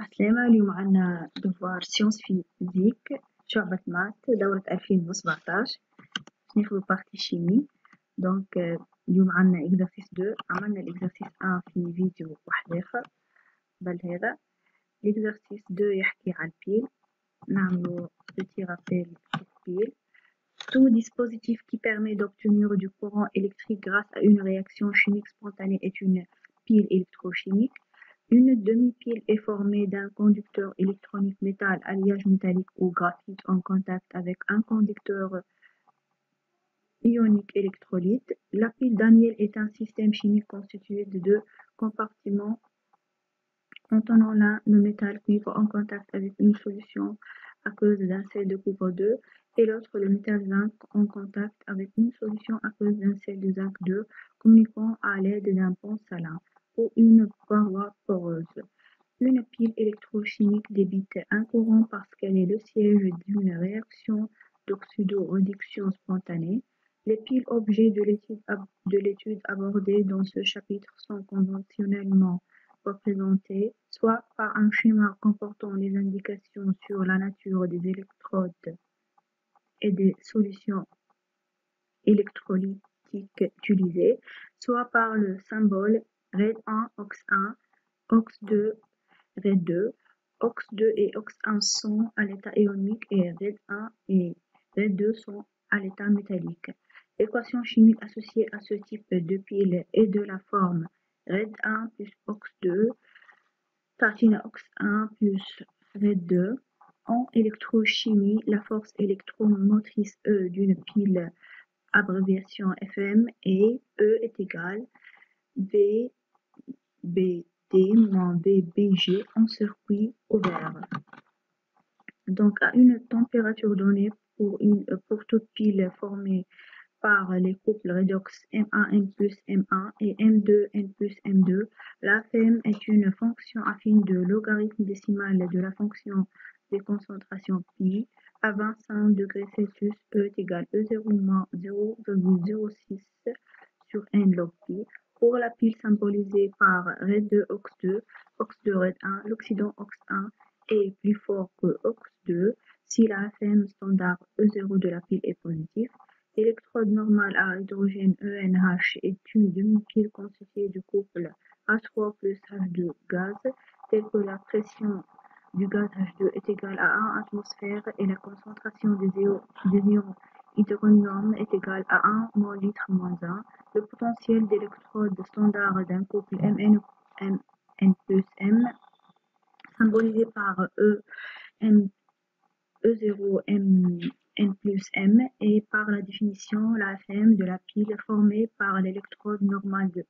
عسلامة. اليوم عنا دفوار سيونس فيزيك شعبة مات دورة 2017 ناخدو بارتي شيمي. دونك اليوم عنا اكزرسيس 2. عملنا الاكزرسيس 1 في فيديو واحد آخر قبل هذا. الاكزرسيس 2 يحكي على البيل. نعملو بتي رابيل البيل. Tout dispositif qui permet d'obtenir du courant électrique grâce à une réaction chimique spontanée est une pile électrochimique. Une demi-pile est formée d'un conducteur électronique métal, alliage métallique ou graphite en contact avec un conducteur ionique électrolyte. La pile Daniel est un système chimique constitué de deux compartiments contenant l'un le métal cuivre en contact avec une solution aqueuse d'un sel de cuivre 2 et l'autre le métal zinc en contact avec une solution aqueuse d'un sel de zinc 2 communiquant à l'aide d'un pont salin ou une paroi poreuse. Une pile électrochimique débite un courant parce qu'elle est le siège d'une réaction d'oxydoréduction spontanée. Les piles objets de l'étude abordée dans ce chapitre sont conventionnellement représentées soit par un schéma comportant les indications sur la nature des électrodes et des solutions électrolytiques utilisées, soit par le symbole RED1, OX1, OX2, RED2. OX2 et OX1 sont à l'état ionique et RED1 et RED2 sont à l'état métallique. L'équation chimique associée à ce type de pile est de la forme RED1 plus OX2 tartine OX1 plus RED2. En électrochimie, la force électromotrice E d'une pile, abréviation FM, et E est égale VBD moins VBG en circuit ouvert. Donc à une température donnée pour toute pile formée par les couples redox M1 N plus M1 et M2 N plus M2, la FM est une fonction affine de logarithme décimal de la fonction des concentrations pi à 25 degrés Celsius. E est égal E0 moins 0,06 sur n log pi. Pour la pile symbolisée par RED2 OX2, OX2 RED1, l'oxydant OX1 est plus fort que OX2 si la FM standard E0 de la pile est positive. L'électrode normale à hydrogène ENH est une demi-pile constituée du couple H3 plus H2 gaz, tel que la pression du gaz H2 est égale à 1 atmosphère et la concentration des ions hydronium est égale à 1 mol moins 1. Le potentiel d'électrode standard d'un couple Mn plus M, symbolisé par E0 N plus M, et par la définition la FM de la pile formée par l'électrode normale de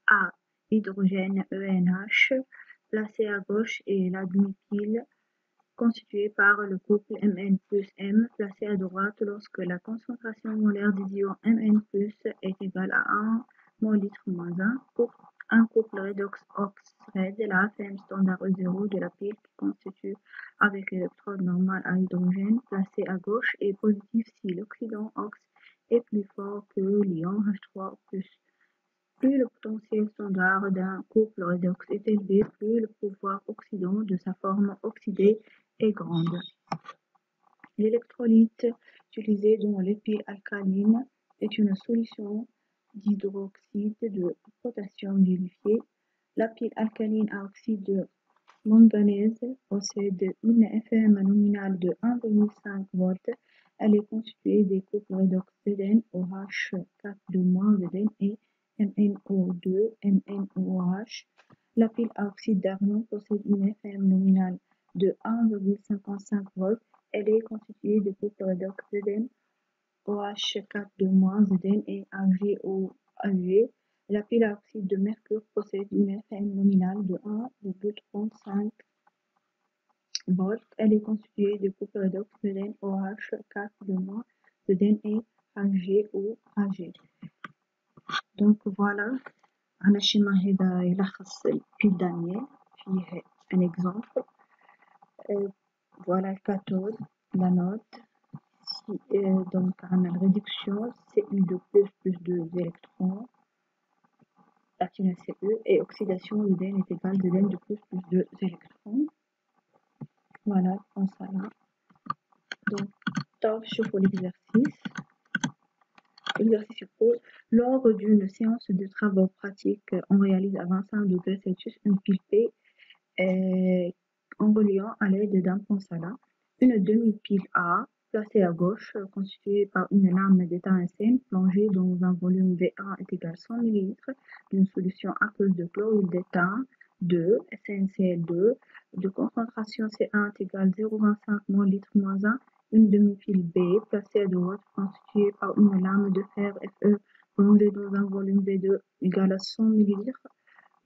A hydrogène ENH placée à gauche et la demi-pile constituée par le couple Mn plus M placé à droite lorsque la concentration molaire des ions Mn plus est égale à 1 mol moins 1. Pour un couple redox OX-RED, la FM standard E0 de la pile qui constitue avec l'électrode normale à hydrogène placé à gauche est positif si l'oxydant OX est plus fort que l'ion H3+. Plus le potentiel standard d'un couple redox est élevé, plus le pouvoir oxydant de sa forme oxydée est grande. L'électrolyte utilisé dans les piles alcalines est une solution d'hydroxyde de potassium liquéfié. La pile alcaline à oxyde de manganèse possède une FM nominale de 1,5 volts. Elle est constituée des couples redox Zn OH 4 Zn et MnO2 MnOH. La pile à oxyde d'argent possède une FM nominale de 1,55 volts. Elle est constituée de couples redox Zn OH 4 Zn et AgOH. La pile à oxyde de mercure possède une FM nominale de 1,35 volts. Elle est constituée de couples redox Zn OH 4 Zn et AgOH. Donc voilà, على الشيما هذا يلخص البيل دانيال فيه un exemple. Voilà le cathode, l'anode. Donc on a la réduction Cu2 plus 2 électrons, platine Ce, et oxydation Zn est égal Zn de plus 2 électrons. شوفوا l'exercice. L'exercice suppose, lors d'une séance de travaux pratiques, on réalise à 25 degrés Celsius une pile P en reliant à l'aide d'un pince à lin une demi-pile A placée à gauche, constituée par une lame d'étain plongée dans un volume V1 est égal à 100 ml d'une solution aqueuse de chlorure d'étain 2, SnCl2, de concentration C1 est égal à 0,25 mol/1, une demi-pile B placée à droite, constituée par une lame de fer Fe plongée dans un volume V2 égal à 100 ml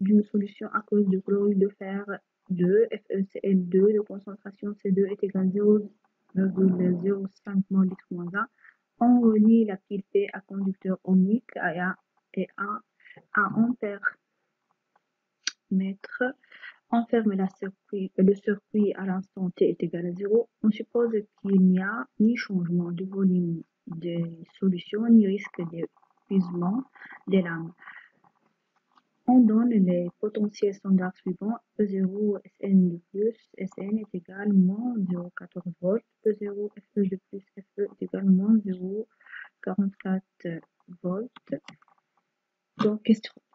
d'une solution aqueuse de chlorure de fer 2, FeCl2, de concentration C2 est égal à 0,05 mol/1. On relie la pile P à conducteur ohmique et à ampère-mètre. On ferme le circuit à l'instant T est égal à 0. On suppose qu'il n'y a ni changement de volume des solutions, ni risque d'épuisement des lames. On donne les potentiels standards suivants. E0 Sn de plus Sn est égal à moins 0,14 volts. E0 Fe de plus Fe est égal à moins 0,44 volts. Donc,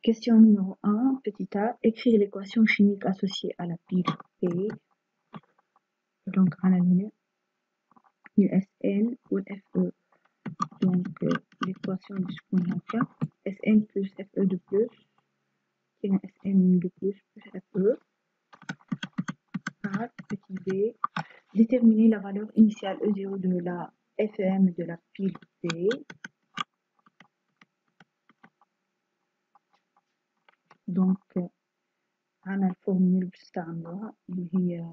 question numéro 1, petit a, écrire l'équation chimique associée à la pile P. Donc, à la ligne, le Sn ou le Fe. Donc, l'équation de ce qu'on a fait, Sn plus Fe de plus, qui est Sn de plus Fe, par petit b, déterminer la valeur initiale E0 de la Fm de la pile P. Donc, أنا الفورمول بستعملها اللي هي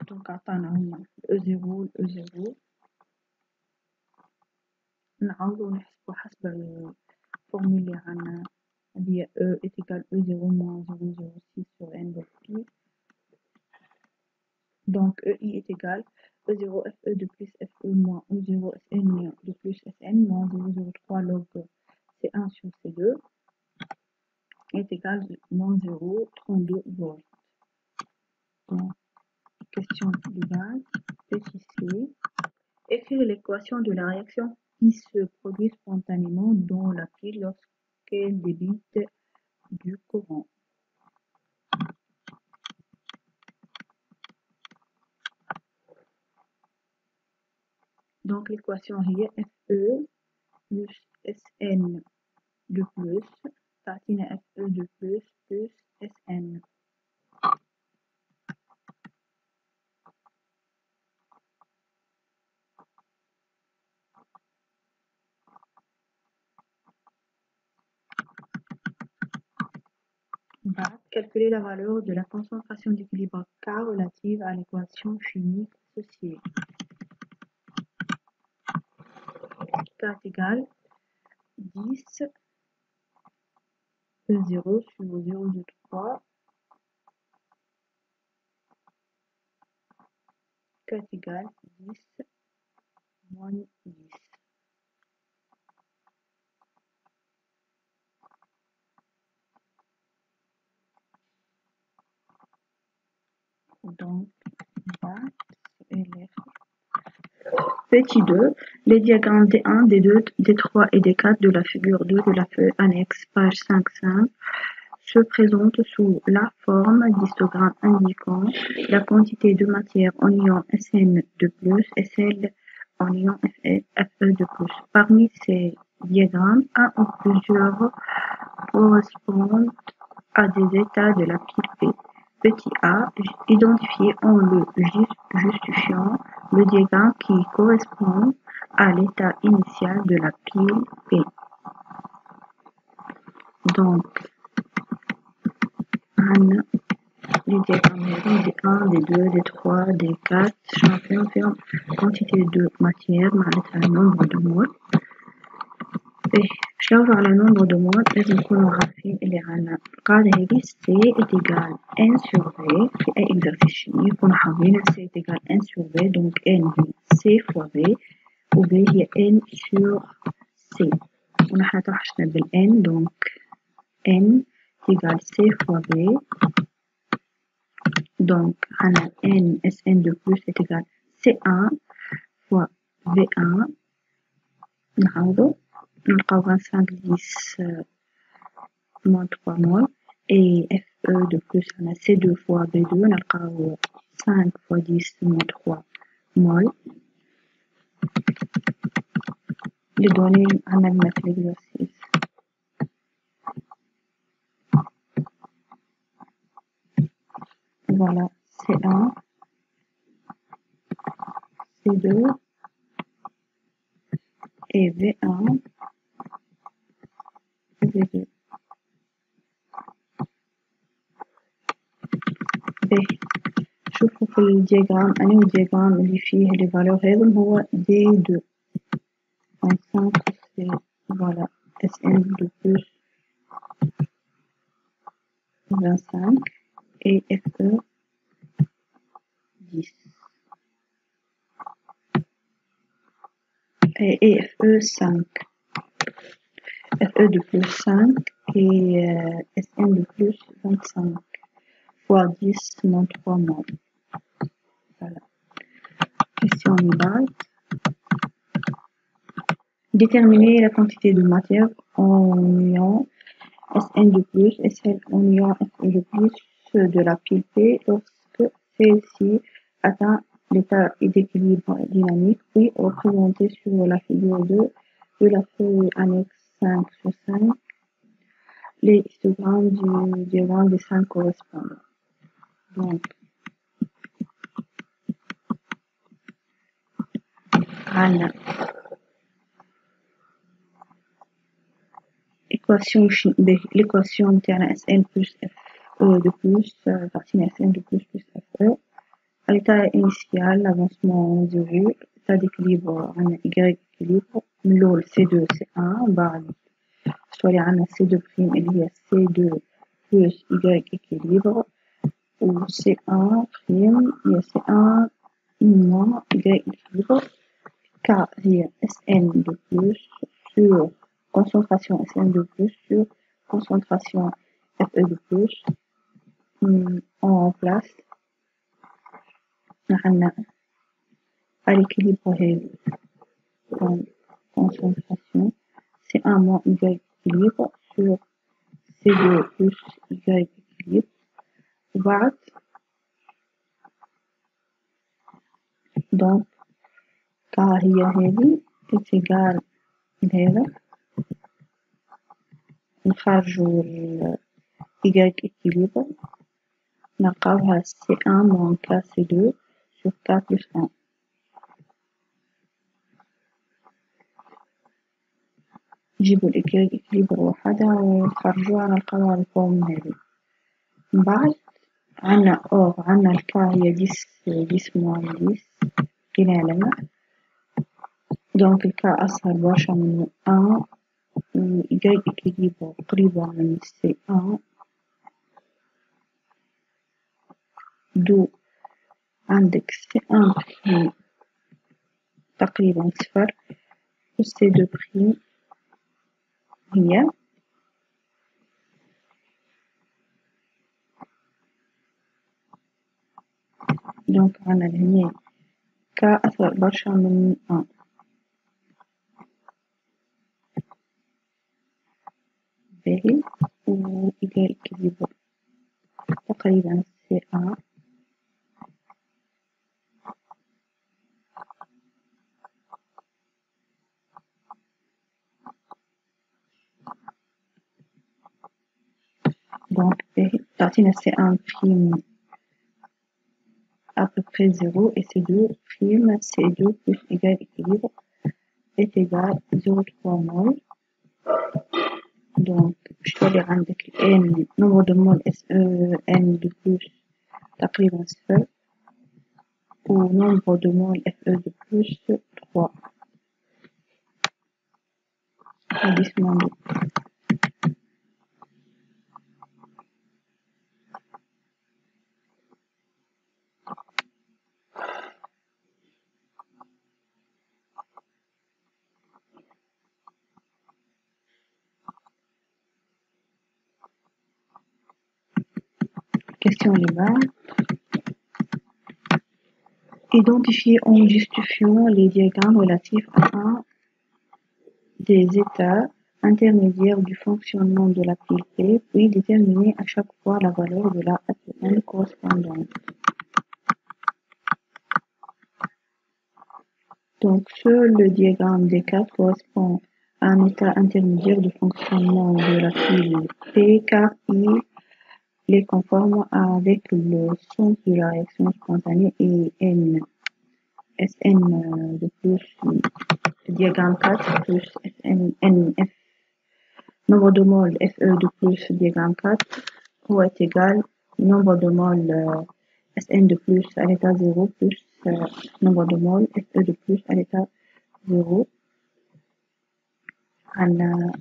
دونك عطانا هما E0 E0 نعوضو ونحسبو حسب الفورمول اللي عنا اللي هي E est égal E0 moins 0,06 sur N de pi. Donc EI est égal E0 Fe de plus Fe moins E0 Sn de plus Sn moins 0,03 log C1 sur C2 est égal à moins 0,32 volts. Donc, question de base, petit c. Écrire l'équation de la réaction qui se produit spontanément dans la pile lorsqu'elle débite du courant. Donc l'équation est Fe plus Sn de plus, تعطينا Fe de plus Sn. Calculer la valeur de la concentration d'équilibre K relative à l'équation chimique associée. K est égal 10 E0 sur 0,3. K est égal 10 moins 10. Donc, Petit 2, les diagrammes D1, D2, D3 et D4 de la figure 2 de la feuille annexe, page 5.5, se présentent sous la forme d'histogramme indiquant la quantité de matière en ion Sn de plus et celle en ion Fe de plus. Parmi ces diagrammes, un ou plusieurs correspondent à des états de la pile P. Petit a, identifié en le justifiant le diagramme qui correspond à l'état initial de la pile P. Donc, les diagrammes D1, D2, D3, D4, chacun quantité de matière, le nombre de moles. Et شلون على nombre de moles لازم نكونوا عارفين اللي عنا القاعدة هذه C est égal N sur V في أي exercice chimique نكونوا حافظين C est égal N sur V donc N هي C fois V و V هي N sur C. ونحن توحشنا بالN donc N égale C fois B. Donc on a N Sn de plus est égal C1 fois V1. نعوضو نلقاو 25 10 moins 3 mol. Et Fe de plus on a C2 fois B2 نلقاو 5 fois 10 moins 3 mol. Les données on a mettre l'exercice. Voilà, C1, C2 et V1 et V2. B. شوفوا في الدياغرام أنا الدياغرام اللي فيه les valeurs هذم هو D2 25 c'est voilà Sn de plus 25 et Fe 10 et Fe 5 Fe de plus 5 et Sn de plus 25 fois 10 moins 3 mol. Voilà. Question suivante. Déterminer la quantité de matière en ion Sn de plus et celle en ion Fe de plus de la pile P lorsque celle-ci atteint l'état d'équilibre dynamique, puis représenté sur la figure 2 de la feuille annexe 5 sur 5, les histogrammes du diagramme des 5 correspondants. Donc, عندنا l'équation تاعنا Sn plus Fe de plus partie Sn de plus Fe à l'état initial l'avancement 0 état d'équilibre عندنا Y équilibre من الأول C2 C1 بعد شوية عندنا C2 prime اللي هي C2 plus Y équilibre و C1 prime هي C1 moins Y équilibre K هي Sn de plus sur concentration Sn de plus sur concentration Fe de plus. On remplace à l'équilibre donc concentration C1 moins Y équilibre sur C2 plus Y équilibre. وبعد donc K هي هذه est égal لهذا نخرجوا ال Y équilibre نلقاوها C1 moins K C2 sur K plus 1. نجيبوا ال Y équilibre وحدها ونخرجوها نلقاوها الفورم هذه. من بعد عنا or عنا ال K هي 10 moins 10 قيلها لنا donc ال K أصغر برشا من 1 و Y équilibre قريبة من C1 دو عندك C1 prime تقريبا صفر و C2 prime هي donc عنا هنا K أصغر برشا من 1 باهي و Y équilibre تقريبا C1 donc باهي تعطينا C1 prime à peu près 0 et C2 prime C2 plus Y équilibre est égal 0,3 mol. Donc je vais aller rendre N nombre de moles N de plus تقريبا صفر و nombre de moles Fe de plus 3 10 moins 2. question libre. Identifier en justifiant les diagrammes relatifs à un des états intermédiaires du fonctionnement de la pile P, puis déterminer à chaque fois la valeur de la APN correspondante. Donc, seul le diagramme des 4 correspond à un état intermédiaire de fonctionnement de la pile P, car il est conforme avec le sens de la réaction spontanée et N. Sn de plus diagramme 4 plus NF nombre de moles Fe de plus diagramme 4 est égal nombre de moles Sn de plus à l'état 0 plus nombre de moles Fe de plus à l'état 0 على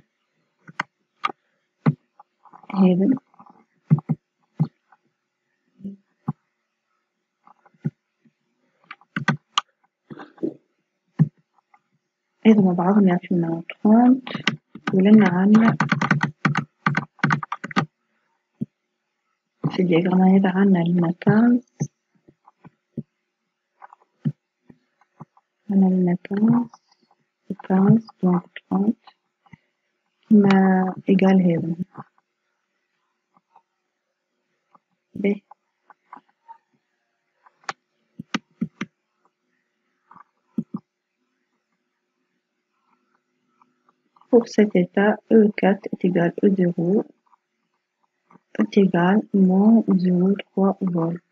هذا إذا مع بعضهم يعطينا 30 ولنا عنا في الدياجرام هذا عنا لنا 15 عنا لنا 15 دونك 30 ما إيجال هذا ب. Pour cet état, E4 est égal E0 est égal moins 0,3 volts.